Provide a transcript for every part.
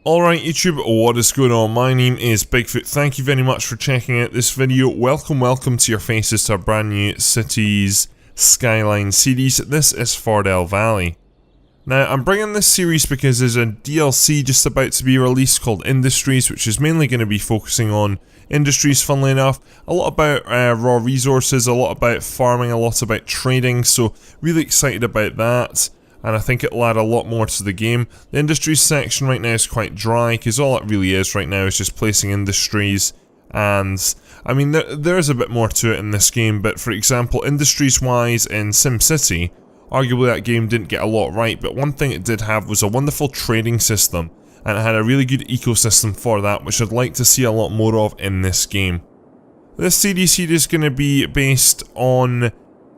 Alright YouTube, what is going on? My name is Bigfoot. Thank you very much for checking out this video. Welcome to your faces to a brand new Cities Skylines series. This is Fordell Valley. Now, I'm bringing this series because there's a DLC just about to be released called Industries, which is mainly going to be focusing on industries, funnily enough. A lot about raw resources, a lot about farming, a lot about trading, so really excited about that. And I think it'll add a lot more to the game. The industries section right now is quite dry, because all it really is right now is just placing industries. And, I mean, there's a bit more to it in this game, but for example, industries-wise in SimCity, arguably that game didn't get a lot right, but one thing it did have was a wonderful trading system, and it had a really good ecosystem for that, which I'd like to see a lot more of in this game. This series here is going to be based on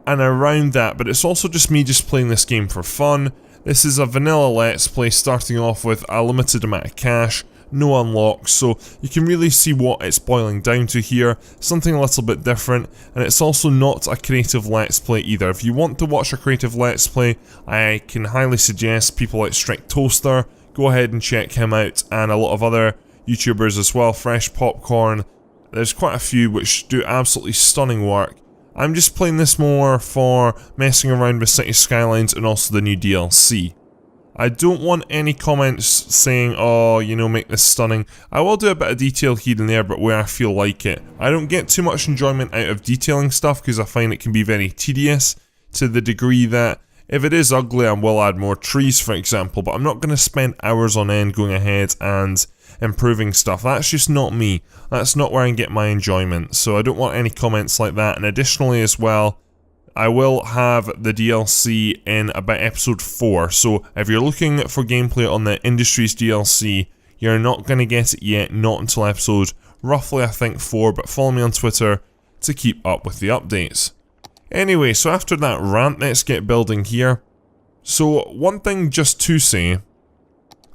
and around that, but it's also just me just playing this game for fun. This is a vanilla let's play starting off with a limited amount of cash, no unlocks, so you can really see what it's boiling down to here, something a little bit different, and it's also not a creative let's play either. If you want to watch a creative let's play, I can highly suggest people like Strict Toaster, go ahead and check him out, and a lot of other YouTubers as well, Fresh Popcorn. There's quite a few which do absolutely stunning work. I'm just playing this more for messing around with Cities Skylines and also the new DLC. I don't want any comments saying, oh, you know, make this stunning. I will do a bit of detail here and there, but where I feel like it. I don't get too much enjoyment out of detailing stuff because I find it can be very tedious to the degree that if it is ugly, I will add more trees, for example, but I'm not going to spend hours on end going ahead and improving stuff. That's just not me. That's not where I can get my enjoyment, so I don't want any comments like that. And additionally as well, I will have the DLC in about episode 4, so if you're looking for gameplay on the Industries DLC, you're not going to get it yet, not until episode roughly I think 4, but follow me on Twitter to keep up with the updates. Anyway, so after that rant, let's get building here. So one thing just to say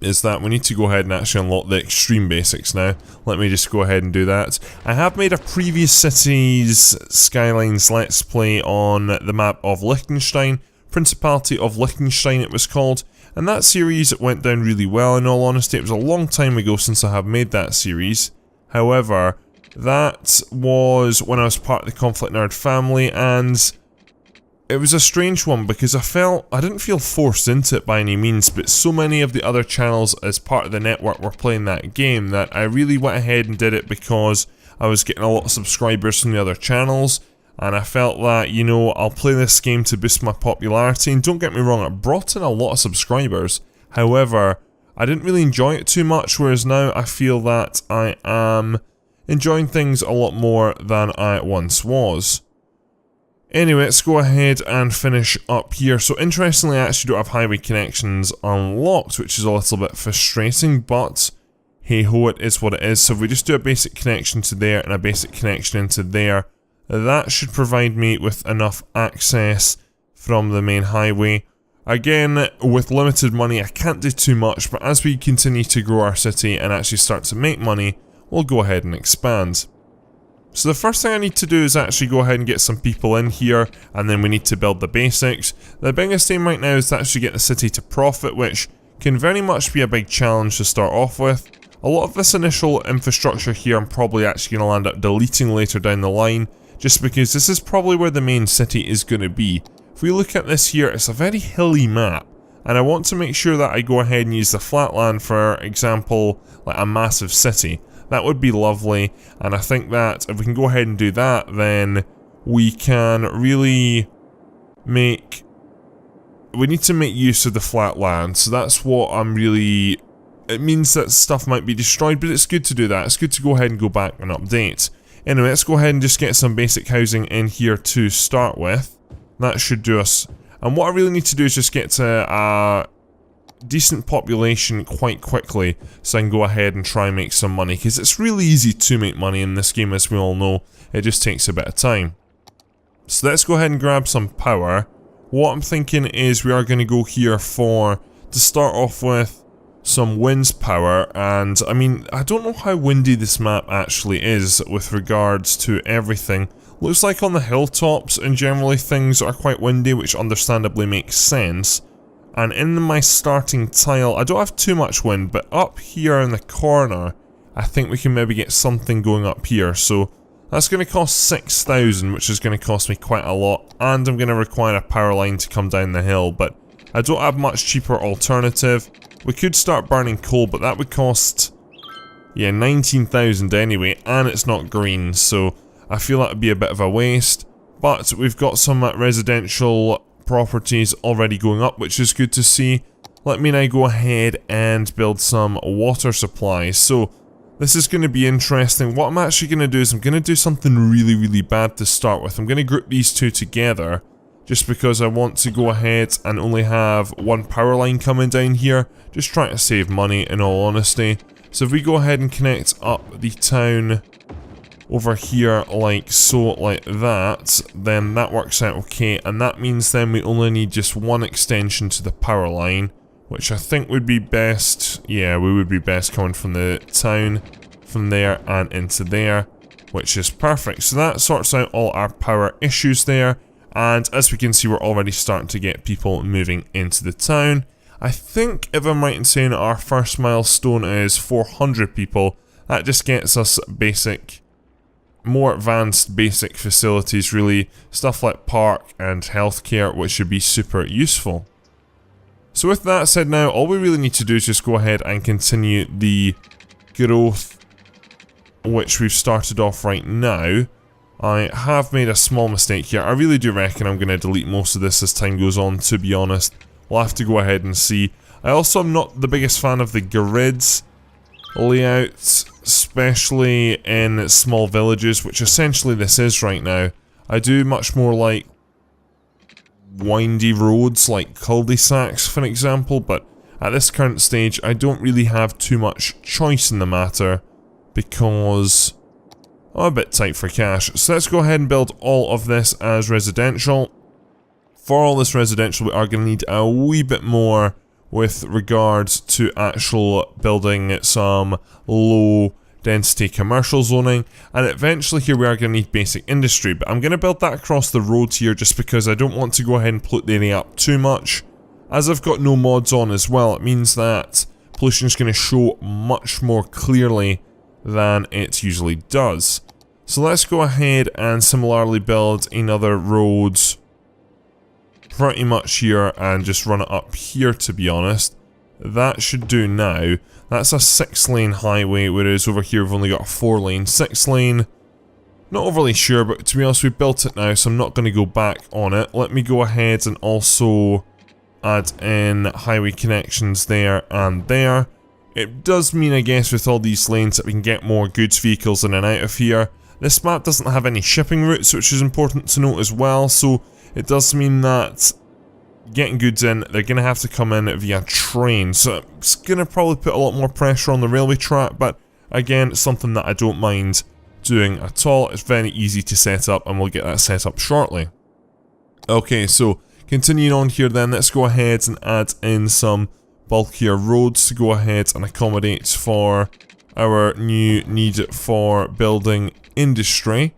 is that we need to go ahead and actually unlock the extreme basics now. Let me just go ahead and do that. I have made a previous Cities Skylines Let's Play on the map of Liechtenstein, Principality of Liechtenstein it was called, and that series went down really well. In all honesty, it was a long time ago since I have made that series. However, that was when I was part of the Conflict Nerd family, and it was a strange one because I didn't feel forced into it by any means, but so many of the other channels as part of the network were playing that game that I really went ahead and did it because I was getting a lot of subscribers from the other channels, and I felt that, you know, I'll play this game to boost my popularity. And don't get me wrong, it brought in a lot of subscribers. However, I didn't really enjoy it too much, whereas now I feel that I am enjoying things a lot more than I once was. Anyway, let's go ahead and finish up here. So interestingly, I actually don't have highway connections unlocked, which is a little bit frustrating, but hey ho, it is what it is. So if we just do a basic connection to there and a basic connection into there, that should provide me with enough access from the main highway. Again, with limited money, I can't do too much, but as we continue to grow our city and actually start to make money, we'll go ahead and expand. So the first thing I need to do is actually go ahead and get some people in here, and then we need to build the basics. The biggest aim right now is to actually get the city to profit, which can very much be a big challenge to start off with. A lot of this initial infrastructure here I'm probably actually going to land up deleting later down the line, just because this is probably where the main city is going to be. If we look at this here, it's a very hilly map, and I want to make sure that I go ahead and use the flatland, for example, like a massive city. That would be lovely, and I think that if we can go ahead and do that, then we can really we need to make use of the flat land, so that's what I'm really, it means that stuff might be destroyed, but it's good to do that. It's good to go ahead and go back and update. Anyway, let's go ahead and just get some basic housing in here to start with. That should do us, and what I really need to do is just get to decent population quite quickly so I can go ahead and try and make some money, because it's really easy to make money in this game, as we all know. It just takes a bit of time. So let's go ahead and grab some power. What I'm thinking is we are going to go here to start off with some winds power, and I mean, I don't know how windy this map actually is with regards to everything. Looks like on the hilltops and generally things are quite windy, which understandably makes sense. And in my starting tile, I don't have too much wind, but up here in the corner, I think we can maybe get something going up here. So that's going to cost 6,000, which is going to cost me quite a lot, and I'm going to require a power line to come down the hill, but I don't have much cheaper alternative. We could start burning coal, but that would cost, yeah, 19,000 anyway, and it's not green, so I feel that would be a bit of a waste. But we've got some residential properties already going up, which is good to see. Let me now go ahead and build some water supplies. So this is going to be interesting. What I'm actually going to do is I'm going to do something really bad to start with. I'm going to group these two together just because I want to go ahead and only have one power line coming down here. Just trying to save money, in all honesty. So if we go ahead and connect up the town over here like so, like that, then that works out okay, and that means then we only need just one extension to the power line, which I think would be best. Yeah, we would be best coming from the town, from there and into there, which is perfect. So that sorts out all our power issues there, and as we can see, we're already starting to get people moving into the town. I think, if I'm right in saying, our first milestone is 400 people. That just gets us more advanced basic facilities, really. Stuff like park and healthcare, which should be super useful. So with that said now, all we really need to do is just go ahead and continue the growth which we've started off right now. I have made a small mistake here. I really do reckon I'm going to delete most of this as time goes on, to be honest. We'll have to go ahead and see. I also am not the biggest fan of the grids layouts, especially in small villages, which essentially this is right now. I do much more like windy roads, like cul-de-sacs for example, but at this current stage I don't really have too much choice in the matter because I'm a bit tight for cash. So let's go ahead and build all of this as residential. For all this residential, we are going to need a wee bit more with regards to actual building some low density commercial zoning, and eventually here we are going to need basic industry, but I'm going to build that across the road here just because I don't want to go ahead and pollute the area up too much. As I've got no mods on as well, it means that pollution is going to show much more clearly than it usually does. So let's go ahead and similarly build another road pretty much here and just run it up here, to be honest. That should do now. That's a 6-lane highway, whereas over here we've only got a 4-lane. 6-lane, not overly sure, but to be honest, we built it now, so I'm not going to go back on it. Let me go ahead and also add in highway connections there and there. It does mean, I guess, with all these lanes that we can get more goods vehicles in and out of here. This map doesn't have any shipping routes, which is important to note as well, so it does mean that getting goods in, they're going to have to come in via train, so it's going to probably put a lot more pressure on the railway track, but again, it's something that I don't mind doing at all. It's very easy to set up, and we'll get that set up shortly. Okay, so continuing on here then, let's go ahead and add in some bulkier roads to go ahead and accommodate for our new need for building industry.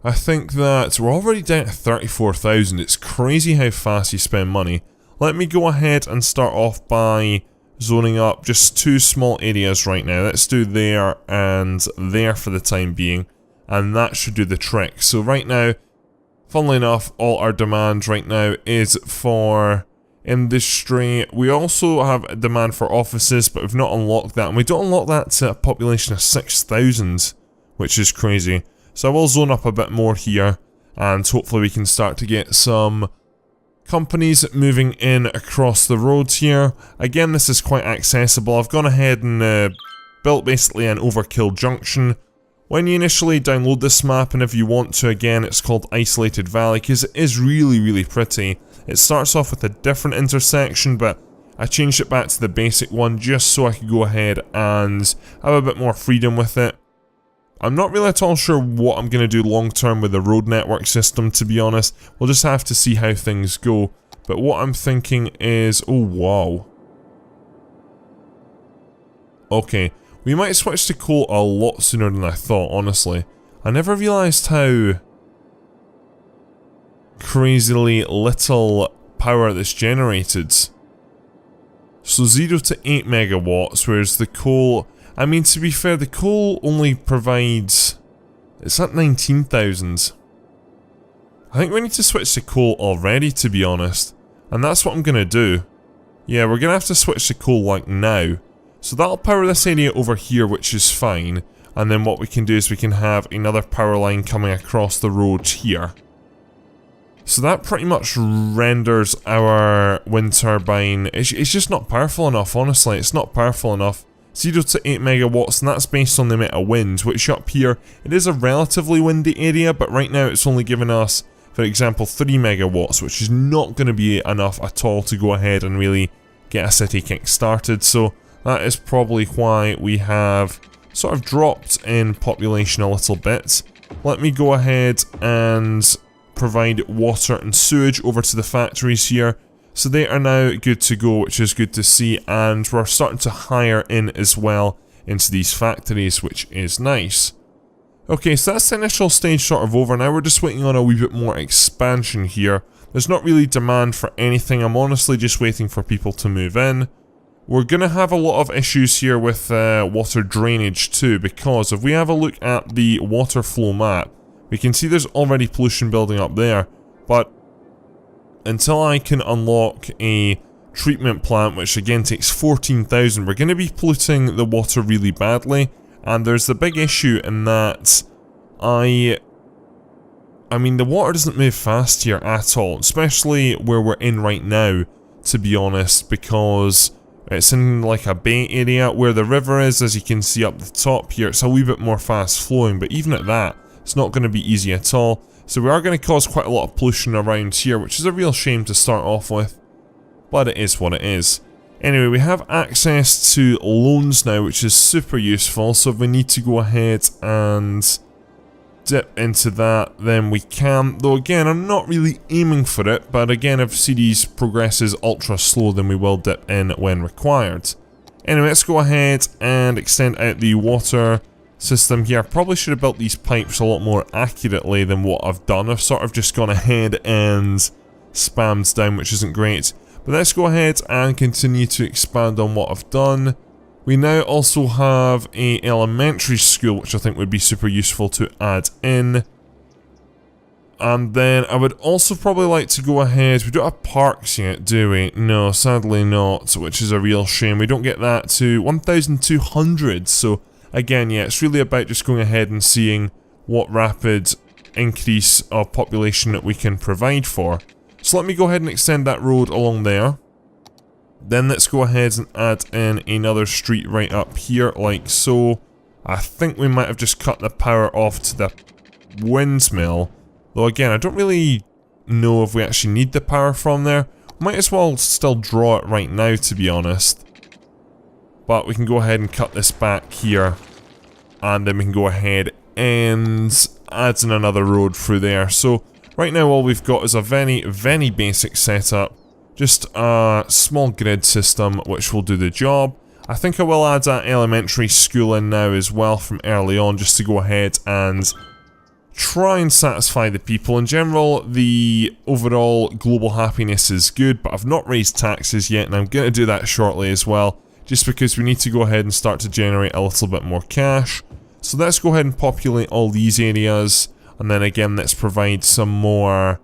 I think that we're already down to 34,000. It's crazy how fast you spend money. Let me go ahead and start off by zoning up just 2 small areas right now. Let's do there and there for the time being, and that should do the trick. So right now, funnily enough, all our demand right now is for industry. We also have a demand for offices, but we've not unlocked that, and we don't unlock that to a population of 6,000, which is crazy. So I will zone up a bit more here, and hopefully we can start to get some companies moving in across the roads here. Again, this is quite accessible. I've gone ahead and built basically an overkill junction. When you initially download this map, and if you want to, again, it's called Isolated Valley, because it is really pretty. It starts off with a different intersection, but I changed it back to the basic one just so I could go ahead and have a bit more freedom with it. I'm not really at all sure what I'm going to do long term with the road network system, to be honest. We'll just have to see how things go. But what I'm thinking is, oh wow. Okay, we might switch to coal a lot sooner than I thought, honestly. I never realised how crazily little power this generated. So 0 to 8 megawatts, whereas the coal, I mean, to be fair, the coal only provides, it's at 19,000. I think we need to switch to coal already, to be honest. And that's what I'm going to do. Yeah, we're going to have to switch to coal like now. So that'll power this area over here, which is fine. And then what we can do is we can have another power line coming across the road here. So that pretty much renders our wind turbine, it's just not powerful enough, honestly, it's not powerful enough. 0 to 8 megawatts, and that's based on the amount of wind, which up here, it is a relatively windy area, but right now it's only giving us, for example, 3 megawatts, which is not going to be enough at all to go ahead and really get a city kick started, so that is probably why we have sort of dropped in population a little bit. Let me go ahead and provide water and sewage over to the factories here. So they are now good to go, which is good to see, and we're starting to hire in as well into these factories, which is nice. Okay, so that's the initial stage sort of over. Now we're just waiting on a wee bit more expansion here. There's not really demand for anything. I'm honestly just waiting for people to move in. We're going to have a lot of issues here with water drainage too, because if we have a look at the water flow map, we can see there's already pollution building up there, but until I can unlock a treatment plant, which again takes 14,000, we're going to be polluting the water really badly, and there's the big issue in that I mean, the water doesn't move fast here at all, especially where we're in right now, to be honest, because it's in like a bay area where the river is, as you can see up the top here. It's a wee bit more fast flowing, but even at that, it's not going to be easy at all. So we are going to cause quite a lot of pollution around here, which is a real shame to start off with, but it is what it is. Anyway, we have access to loans now, which is super useful, so if we need to go ahead and dip into that, then we can. Though again, I'm not really aiming for it, but again, if Cities progresses ultra slow, then we will dip in when required. Anyway, let's go ahead and extend out the water system here. I probably should have built these pipes a lot more accurately than what I've done. I've sort of just gone ahead and spammed down, which isn't great. But let's go ahead and continue to expand on what I've done. We now also have a elementary school, which I think would be super useful to add in. And then I would also probably like to go ahead, we don't have parks yet, do we? No, sadly not, which is a real shame. We don't get that to 1,200, so again, yeah, it's really about just going ahead and seeing what rapid increase of population that we can provide for. So let me go ahead and extend that road along there. Then let's go ahead and add in another street right up here, like so. I think we might have just cut the power off to the windmill. Though again, I don't really know if we actually need the power from there. Might as well still draw it right now, to be honest. But we can go ahead and cut this back here. And then we can go ahead and add in another road through there. So right now all we've got is a very, very basic setup. Just a small grid system which will do the job. I think I will add an elementary school in now as well from early on, just to go ahead and try and satisfy the people. In general, the overall global happiness is good, but I've not raised taxes yet, and I'm going to do that shortly as well, just because we need to go ahead and start to generate a little bit more cash. So let's go ahead and populate all these areas, and then again let's provide some more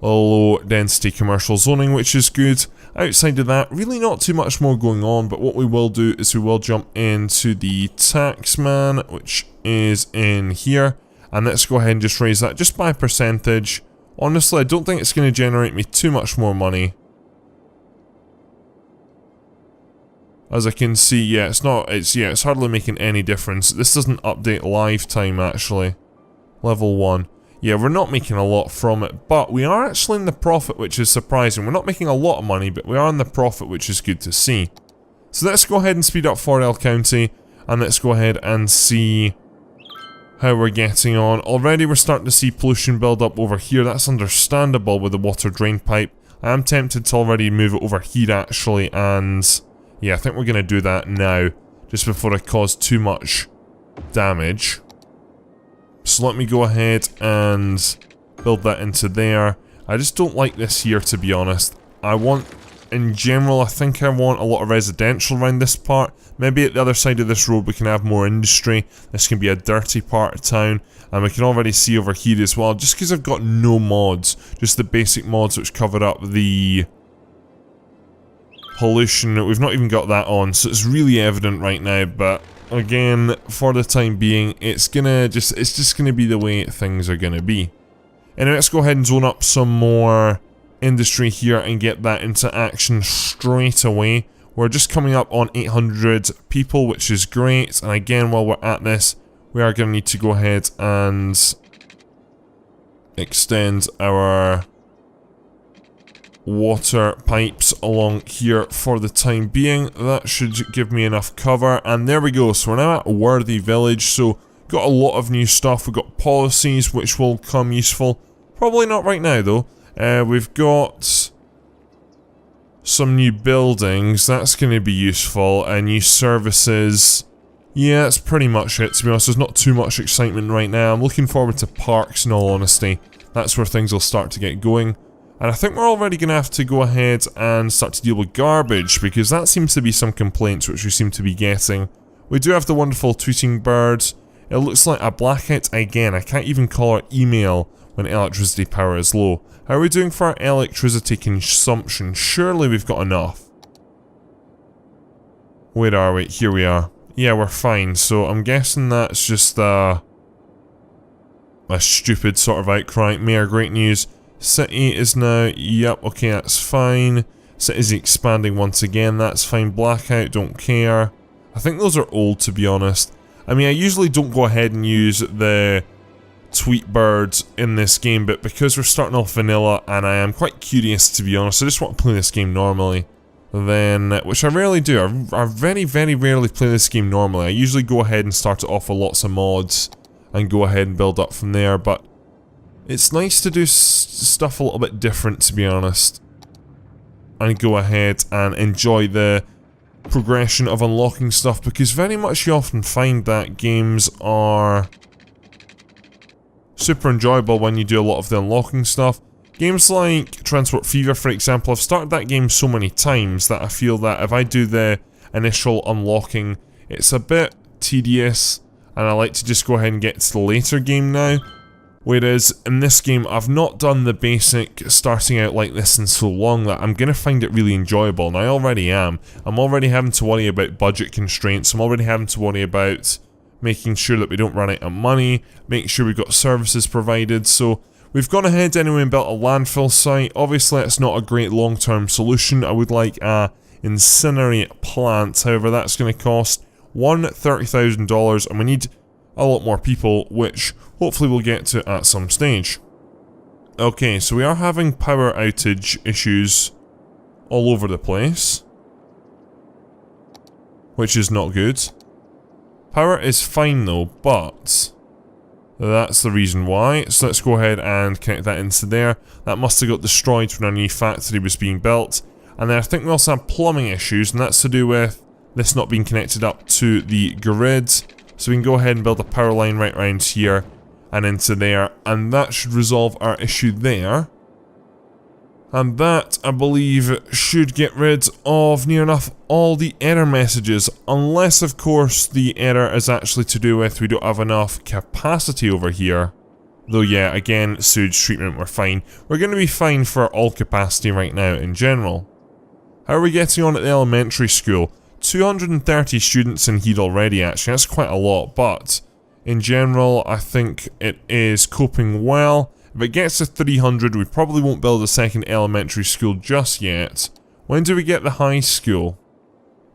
low density commercial zoning, which is good. Outside of that, really not too much more going on, but what we will do is we will jump into the taxman, which is in here, and let's go ahead and just raise that just by a percentage. Honestly, I don't think it's going to generate me too much more money. As I can see, yeah, it's hardly making any difference. This doesn't update lifetime, actually. Level 1. Yeah, we're not making a lot from it, but we are actually in the profit, which is surprising. We're not making a lot of money, but we are in the profit, which is good to see. So let's go ahead and speed up Fordell County, and let's go ahead and see how we're getting on. Already we're starting to see pollution build up over here. That's understandable with the water drain pipe. I am tempted to already move it over here, actually, and yeah, I think we're going to do that now, just before I cause too much damage. So let me go ahead and build that into there. I just don't like this here, to be honest. I want in general, I think I want a lot of residential around this part. Maybe at the other side of this road we can have more industry. This can be a dirty part of town. And we can already see over here as well, just because I've got no mods, just the basic mods which cover up the pollution. We've not even got that on, so it's really evident right now, but again, for the time being, it's just gonna be the way things are gonna be. Anyway, let's go ahead and zone up some more industry here and get that into action straight away. We're just coming up on 800 people, which is great, and again, while we're at this, we are going to need to go ahead and extend our water pipes along here for the time being. That should give me enough cover, and there we go. So we're now at Worthy Village, so got a lot of new stuff. We've got policies which will come useful. Probably not right now though. We've got some new buildings, that's going to be useful, and new services. Yeah, that's pretty much it, to be honest. There's not too much excitement right now. I'm looking forward to parks, in all honesty. That's where things will start to get going. And I think we're already going to have to go ahead and start to deal with garbage, because that seems to be some complaints which we seem to be getting. We do have the wonderful tweeting birds. It looks like a blackout again. I can't even call it email when electricity power is low. How are we doing for our electricity consumption? Surely we've got enough. Where are we? Here we are. Yeah, we're fine, so I'm guessing that's just a stupid sort of outcry. Mayor, great news. City is now, yep, okay, that's fine. City's expanding once again, that's fine. Blackout, don't care. I think those are old, to be honest. I mean, I usually don't go ahead and use the tweet birds in this game, but because we're starting off vanilla and I am quite curious, to be honest, I just want to play this game normally. Then, which I rarely do. I very, very rarely play this game normally. I usually go ahead and start it off with lots of mods and go ahead and build up from there, but it's nice to do stuff a little bit different, to be honest, and go ahead and enjoy the progression of unlocking stuff, because very much you often find that games are super enjoyable when you do a lot of the unlocking stuff. Games like Transport Fever, for example, I've started that game so many times that I feel that if I do the initial unlocking, it's a bit tedious, and I like to just go ahead and get to the later game now. Whereas in this game, I've not done the basic starting out like this in so long that I'm going to find it really enjoyable, and I already am. I'm already having to worry about budget constraints, I'm already having to worry about making sure that we don't run out of money, making sure we've got services provided, so we've gone ahead anyway and built a landfill site. Obviously it's not a great long-term solution. I would like a incinerate plant, however that's going to cost $30,000 and we need a lot more people, which hopefully we'll get to at some stage. Okay, so we are having power outage issues all over the place, which is not good. Power is fine though, but that's the reason why. So let's go ahead and connect that into there. That must have got destroyed when our new factory was being built. And then I think we also have plumbing issues, and that's to do with this not being connected up to the grid. So we can go ahead and build a power line right around here and into there, and that should resolve our issue there. And that, I believe, should get rid of near enough all the error messages, unless of course the error is actually to do with we don't have enough capacity over here. Though yeah, again, sewage treatment, we're fine. We're going to be fine for all capacity right now in general. How are we getting on at the elementary school? 230 students in here already, actually, that's quite a lot, but in general I think it is coping well. If it gets to 300, we probably won't build a second elementary school just yet. When do we get the high school?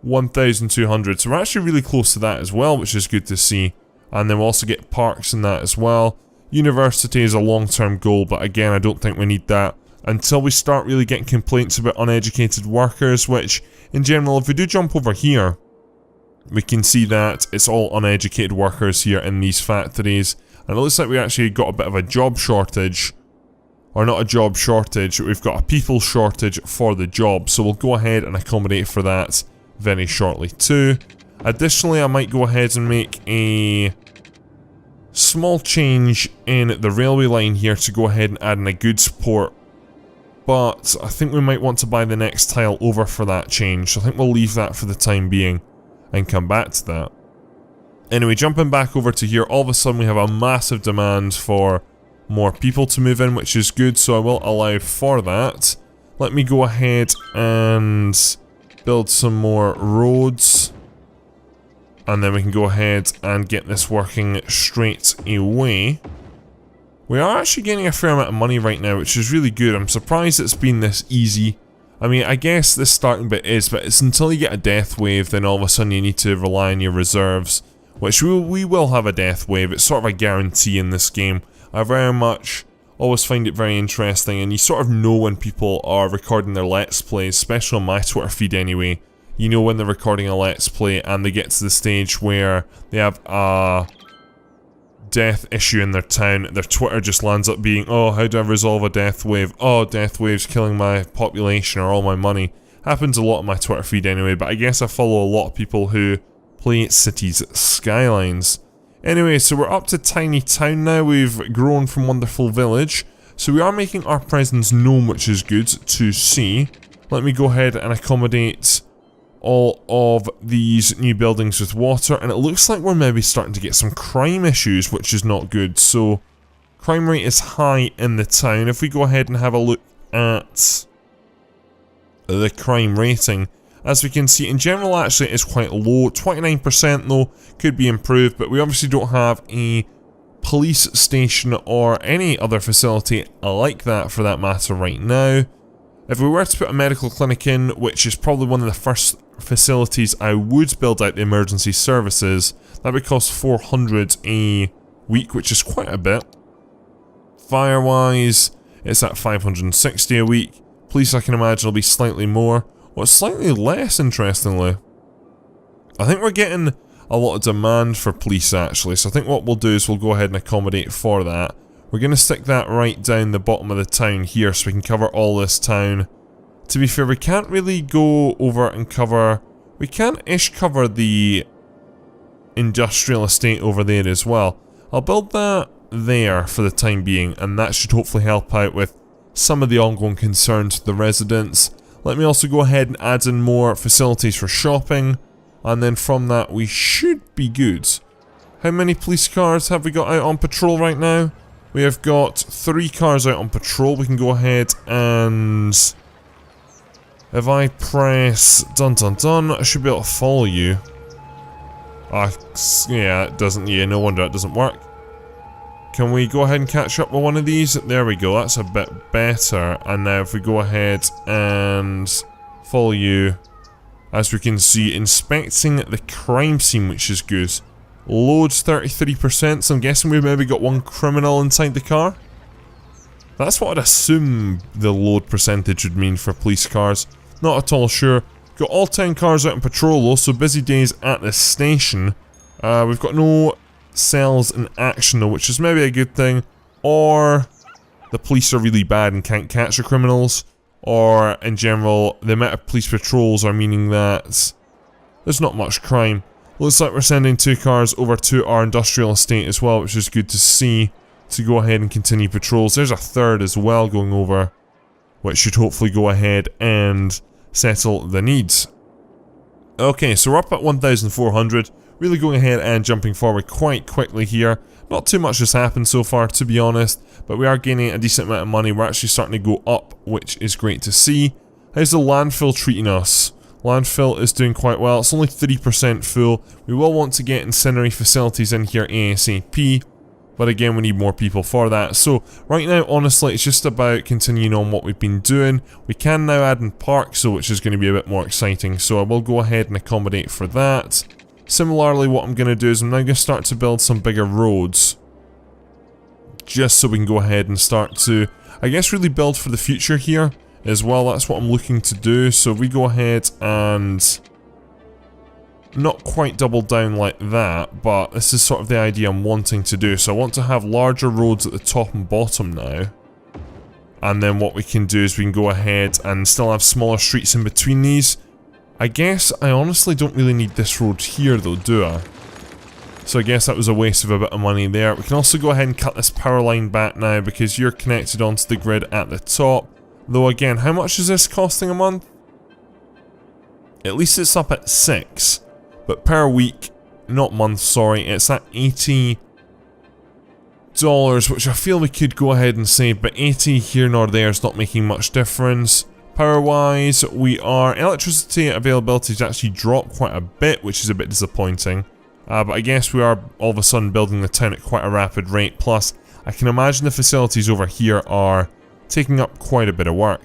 1,200, so we're actually really close to that as well, which is good to see. And then we'll also get parks in that as well. University is a long-term goal, but again, I don't think we need that until we start really getting complaints about uneducated workers, which, in general, if we do jump over here, we can see that it's all uneducated workers here in these factories. And it looks like we actually got a bit of a job shortage. Or not a job shortage, we've got a people shortage for the job. So we'll go ahead and accommodate for that very shortly too. Additionally, I might go ahead and make a small change in the railway line here to go ahead and add in a goods port but I think we might want to buy the next tile over for that change, so I think we'll leave that for the time being and come back to that. Anyway, jumping back over to here, all of a sudden we have a massive demand for more people to move in, which is good, so I will allow for that. Let me go ahead and build some more roads, and then we can go ahead and get this working straight away. We are actually getting a fair amount of money right now, which is really good. I'm surprised it's been this easy. I mean, I guess this starting bit is, but it's until you get a death wave, then all of a sudden you need to rely on your reserves, which we will have a death wave. It's sort of a guarantee in this game. I very much always find it very interesting, and you sort of know when people are recording their Let's Plays, especially on my Twitter feed anyway. You know when they're recording a Let's Play and they get to the stage where they have a death issue in their town, their Twitter just lands up being, oh, how do I resolve a death wave? Oh, death wave's killing my population or all my money. Happens a lot on my Twitter feed anyway, but I guess I follow a lot of people who play Cities Skylines. Anyway, so we're up to Tiny Town now. We've grown from Wonderful Village, so we are making our presence known, which is good to see. Let me go ahead and accommodate all of these new buildings with water, and it looks like we're maybe starting to get some crime issues, which is not good. So crime rate is high in the town. If we go ahead and have a look at the crime rating, as we can see, in general actually it's quite low. 29% though, could be improved, but we obviously don't have a police station or any other facility like that for that matter right now. If we were to put a medical clinic in, which is probably one of the first facilities I would build out the emergency services, that would cost 400 a week, which is quite a bit. Fire-wise, it's at 560 a week. Police, I can imagine, will be slightly more, or slightly less, interestingly. I think we're getting a lot of demand for police, actually, so I think what we'll do is we'll go ahead and accommodate for that. We're going to stick that right down the bottom of the town here so we can cover all this town. To be fair, we can't really go over and cover... We can-ish cover the industrial estate over there as well. I'll build that there for the time being, and that should hopefully help out with some of the ongoing concerns with the residents. Let me also go ahead and add in more facilities for shopping, and then from that we should be good. How many police cars have we got out on patrol right now? We have got 3 cars out on patrol. We can go ahead and... if I press dun dun dun, I should be able to follow you. Yeah, it doesn't, yeah, no wonder it doesn't work. Can we go ahead and catch up with one of these? There we go, that's a bit better. And now if we go ahead and follow you, as we can see, inspecting the crime scene, which is good. Loads 33%, so I'm guessing we've maybe got 1 criminal inside the car. That's what I'd assume the load percentage would mean for police cars. Not at all sure. Got all 10 cars out on patrol though, so busy days at this station. We've got no cells in action though, which is maybe a good thing. Or the police are really bad and can't catch the criminals. Or in general, the amount of police patrols are meaning that there's not much crime. Looks like we're sending 2 cars over to our industrial estate as well, which is good to see, to go ahead and continue patrols. There's a 3rd as well going over, which should hopefully go ahead and settle the needs. Okay, so we're up at 1,400, really going ahead and jumping forward quite quickly here. Not too much has happened so far, to be honest, but we are gaining a decent amount of money. We're actually starting to go up, which is great to see. How's the landfill treating us? Landfill is doing quite well. It's only 30% full. We will want to get incendiary facilities in here ASAP, but again, we need more people for that. So right now, honestly, it's just about continuing on what we've been doing. We can now add in parks, so which is going to be a bit more exciting. So I will go ahead and accommodate for that. Similarly, what I'm going to do is I'm now going to start to build some bigger roads, just so we can go ahead and start to, I guess, really build for the future here as well. That's what I'm looking to do. So if we go ahead and not quite double down like that, but this is sort of the idea I'm wanting to do. So I want to have larger roads at the top and bottom now, and then what we can do is we can go ahead and still have smaller streets in between these. I guess I honestly don't really need this road here though, do I? So I guess that was a waste of a bit of money there. We can also go ahead and cut this power line back now because you're connected onto the grid at the top. Though again, how much is this costing a month? At least it's up at 6. But per week, not month, sorry, it's at $80, which I feel we could go ahead and save, but 80 here nor there is not making much difference. Power-wise, electricity availability has actually dropped quite a bit, which is a bit disappointing. But I guess we are all of a sudden building the town at quite a rapid rate, plus I can imagine the facilities over here are taking up quite a bit of work.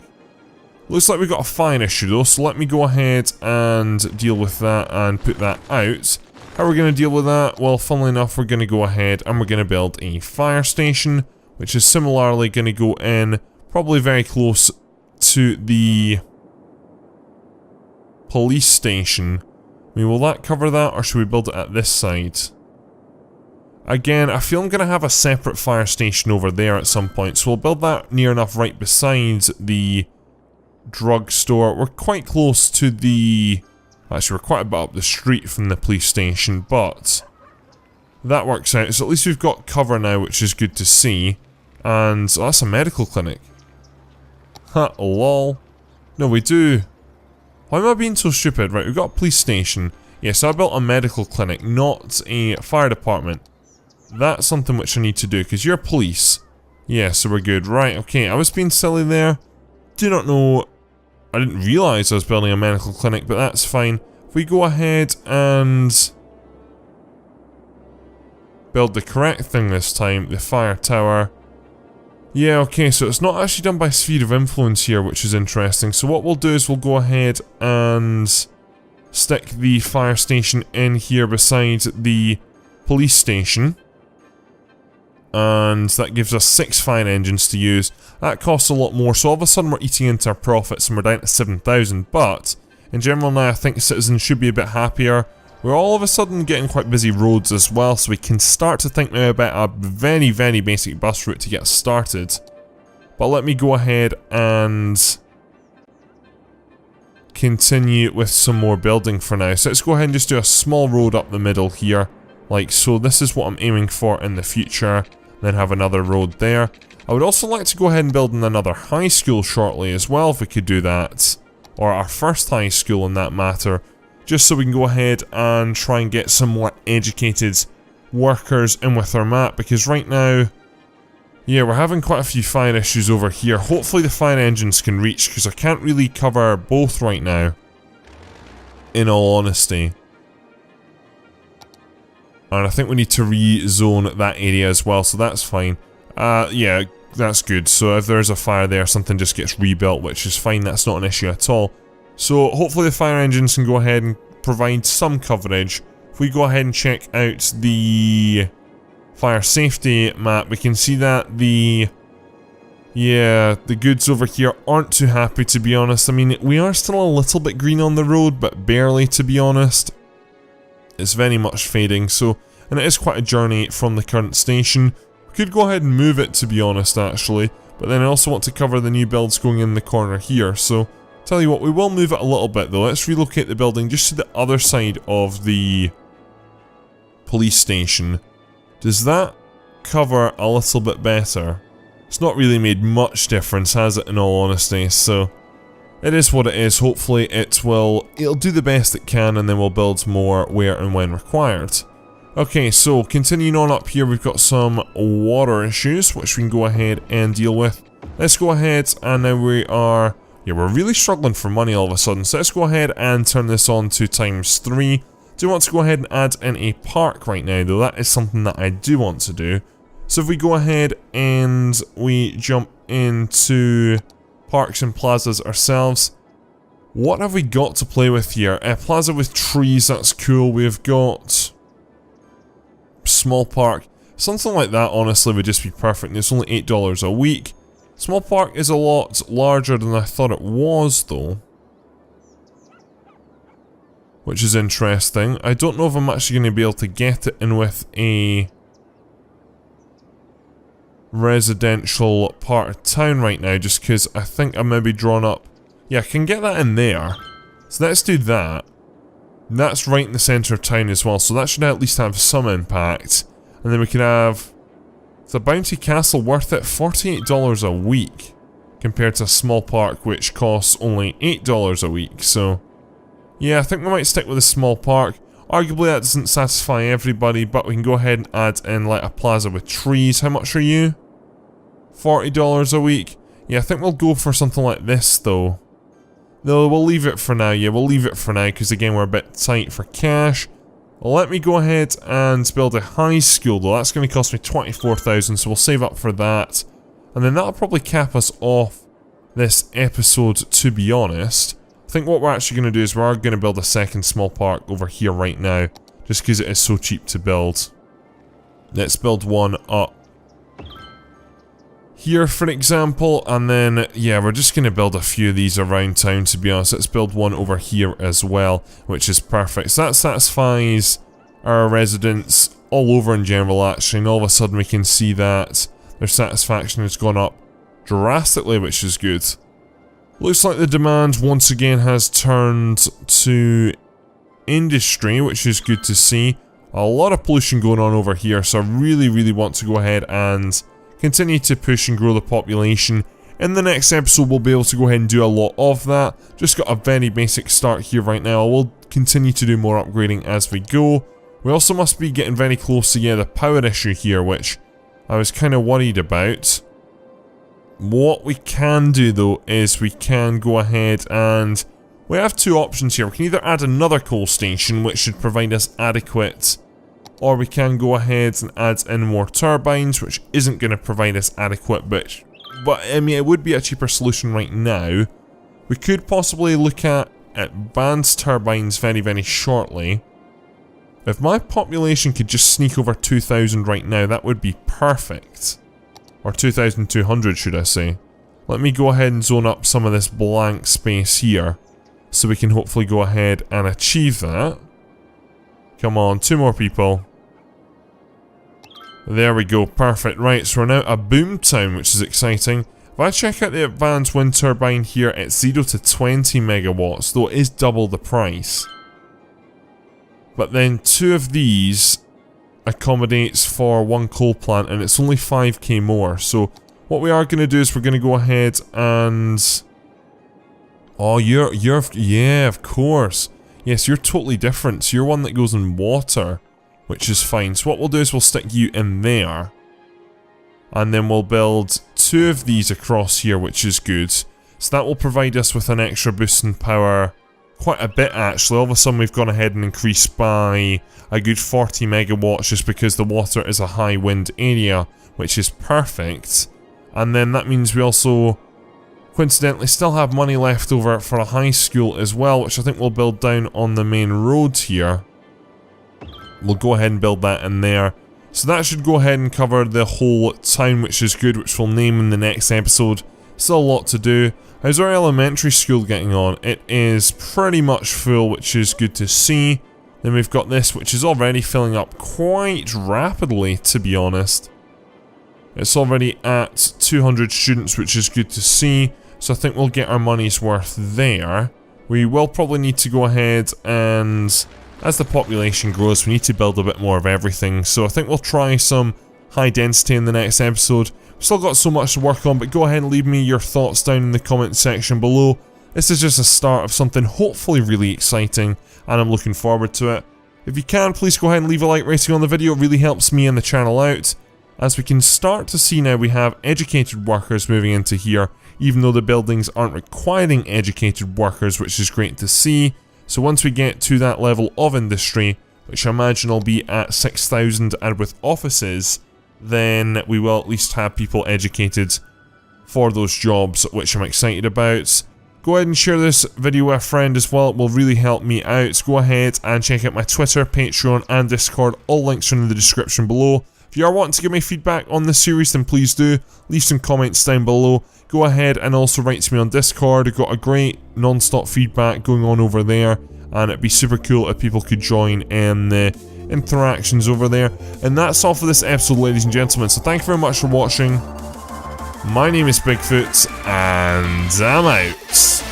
Looks like we've got a fire issue though, so let me go ahead and deal with that and put that out. How are we going to deal with that? Well, funnily enough, we're going to go ahead and we're going to build a fire station, which is similarly going to go in probably very close to the police station. I mean, will that cover that, or should we build it at this side? Again, I feel I'm going to have a separate fire station over there at some point, so we'll build that near enough right beside the drugstore. We're quite close to the... Actually, we're quite a bit up the street from the police station, but that works out. So at least we've got cover now, which is good to see. And oh, that's a medical clinic. Ha, lol. No, we do. Why am I being so stupid? Right, we've got a police station. Yeah, so I built a medical clinic, not a fire department. That's something which I need to do, because you're police. Yeah, so we're good. Right, okay, I was being silly there. Do not know... I didn't realise I was building a medical clinic, but that's fine. If we go ahead and build the correct thing this time, the fire tower. Yeah, okay, so it's not actually done by sphere of influence here, which is interesting. So what we'll do is we'll go ahead and stick the fire station in here beside the police station. And that gives us 6 fire engines to use. That costs a lot more, so all of a sudden we're eating into our profits and we're down to 7,000. But in general now, I think citizens should be a bit happier. We're all of a sudden getting quite busy roads as well, so we can start to think now about a very, very basic bus route to get us started. But let me go ahead and continue with some more building for now. So let's go ahead and just do a small road up the middle here. Like so, this is what I'm aiming for in the future. Then have another road there. I would also like to go ahead and build another high school shortly as well, if we could do that. Or our first high school in that matter. Just so we can go ahead and try and get some more educated workers in with our map. Because right now, yeah, we're having quite a few fire issues over here. Hopefully the fire engines can reach, because I can't really cover both right now. In all honesty. And I think we need to rezone that area as well, so that's fine. Yeah, that's good. So if there's a fire there, something just gets rebuilt, which is fine, that's not an issue at all. So hopefully the fire engines can go ahead and provide some coverage. If we go ahead and check out the fire safety map, we can see that the goods over here aren't too happy, to be honest. I mean, we are still a little bit green on the road, but barely, to be honest. It's very much fading, so, and it is quite a journey from the current station. We could go ahead and move it, to be honest, actually, but then I also want to cover the new builds going in the corner here, so, tell you what, we will move it a little bit though. Let's relocate the building just to the other side of the police station. Does that cover a little bit better? It's not really made much difference, has it, in all honesty, so... It is what it is. Hopefully it'll do the best it can, and then we'll build more where and when required. Okay, so continuing on up here, we've got some water issues, which we can go ahead and deal with. Let's go ahead, and now we're really struggling for money all of a sudden, so let's go ahead and turn this on to ×3. Do want to go ahead and add in a park right now, though. That is something that I do want to do. So if we go ahead and we jump into parks and plazas ourselves. What have we got to play with here? A plaza with trees, that's cool. We've got small park. Something like that honestly would just be perfect. It's only $8 a week. Small park is a lot larger than I thought it was though, which is interesting. I don't know if I'm actually going to be able to get it in with a residential part of town right now, just because I think I may be drawn up. Yeah, I can get that in there. So let's do that. That's right in the centre of town as well, so that should at least have some impact. And then we can have... Is the Bounty Castle worth it? $48 a week. compared to a small park which costs only $8 a week. So yeah, I think we might stick with a small park. Arguably that doesn't satisfy everybody, but we can go ahead and add in like a plaza with trees. How much are you? $40 a week. Yeah, I think we'll go for something like this though. No, we'll leave it for now. Yeah, we'll leave it for now because again we're a bit tight for cash. Let me go ahead and build a high school though. That's going to cost me 24,000, so we'll save up for that. And then that'll probably cap us off this episode, to be honest. I think what we're actually going to do is we are going to build a second small park over here right now, just because it is so cheap to build. Let's build one up here, for example, and then, yeah, we're just going to build a few of these around town, to be honest. Let's build one over here as well, which is perfect. So that satisfies our residents all over in general, actually, and all of a sudden we can see that their satisfaction has gone up drastically, which is good. Looks like the demand once again has turned to industry, which is good to see. A lot of pollution going on over here, so I really want to go ahead and continue to push and grow the population. In the next episode we'll be able to go ahead and do a lot of that. Just got a very basic start here right now. We'll continue to do more upgrading as we go. We also must be getting very close to the power issue here, which I was kind of worried about. What we can do though is we can go ahead and we have two options here. We can either add another coal station, which should provide us adequate, or we can go ahead and add in more turbines, which isn't going to provide us adequate, but I mean, it would be a cheaper solution right now. We could possibly look at advanced turbines very shortly. If my population could just sneak over 2,000 right now, that would be perfect. Or 2,200, should I say. Let me go ahead and zone up some of this blank space here, so we can hopefully go ahead and achieve that. Come on, 2 more people. There we go, perfect. Right, so we're now a boom town, which is exciting. If I check out the advanced wind turbine here, it's 0 to 20 megawatts, though it is double the price. But then 2 of these accommodates for 1 coal plant, and it's only 5k more. So what we are going to do is we're going to go ahead and... Oh, yeah, of course. Yes, you're totally different. So you're one that goes in water, which is fine. So what we'll do is we'll stick you in there. And then we'll build 2 of these across here, which is good. So that will provide us with an extra boost in power. Quite a bit, actually. All of a sudden we've gone ahead and increased by a good 40 megawatts just because the water is a high wind area, which is perfect. And then that means we also... coincidentally still have money left over for a high school as well, which I think we'll build down on the main road here. We'll go ahead and build that in there. So that should go ahead and cover the whole town, which is good, which we'll name in the next episode. Still a lot to do. How's our elementary school getting on? It is pretty much full, which is good to see. Then we've got this, which is already filling up quite rapidly, to be honest. It's already at 200 students, which is good to see. So I think we'll get our money's worth there. We will probably need to go ahead and, as the population grows, we need to build a bit more of everything. So I think we'll try some high density in the next episode. We've still got so much to work on, but go ahead and leave me your thoughts down in the comment section below. This is just a start of something hopefully really exciting, and I'm looking forward to it. If you can, please go ahead and leave a like rating on the video. It really helps me and the channel out. As we can start to see now, we have educated workers moving into here, even though the buildings aren't requiring educated workers, which is great to see. So once we get to that level of industry, which I imagine will be at 6,000 and with offices, then we will at least have people educated for those jobs, which I'm excited about. Go ahead and share this video with a friend as well. It will really help me out. So go ahead and check out my Twitter, Patreon and Discord. All links are in the description below. If you are wanting to give me feedback on this series, then please do. Leave some comments down below. Go ahead and also write to me on Discord. I've got a great non-stop feedback going on over there, and it'd be super cool if people could join in the interactions over there. And that's all for this episode, ladies and gentlemen. So thank you very much for watching. My name is Bigfoot, and I'm out.